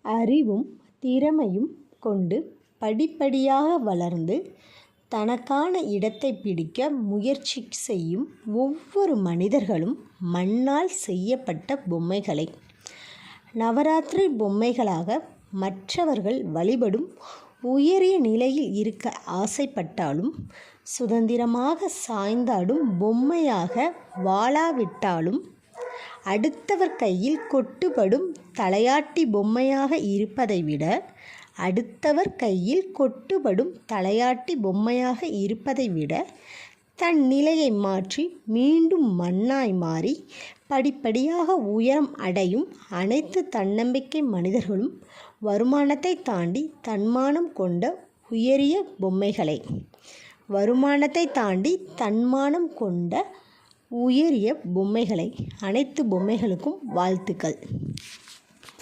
அறிவும் திறமையும் கொண்டு படிப்படியாக வளர்ந்து தனக்கான இடத்தை பிடிக்க முயற்சி செய்யும் ஒவ்வொரு மனிதர்களும் மண்ணால் செய்யப்பட்ட பொம்மைகளை நவராத்திரி பொம்மைகளாக மற்றவர்கள் வழிபடும் உயரிய நிலையில் இருக்க ஆசைப்பட்டாலும் சுதந்திரமாக சாய்ந்தாடும் பொம்மையாக வாழாவிட்டாலும் அடுத்தவர் கையில் கொட்டுப்படும் தலையாட்டி பொம்மையாக இருப்பதை விட தன் நிலையை மாற்றி மீண்டும் மண்ணாய் மாறி படிப்படியாக உயரம் அடையும் அனைத்து தன்னம்பிக்கை மனிதர்களும் வருமானத்தை தாண்டி தன்மானம் கொண்ட உயரிய பொம்மைகளை அனைத்து பொம்மைகளுக்கும் வாழ்த்துக்கள்.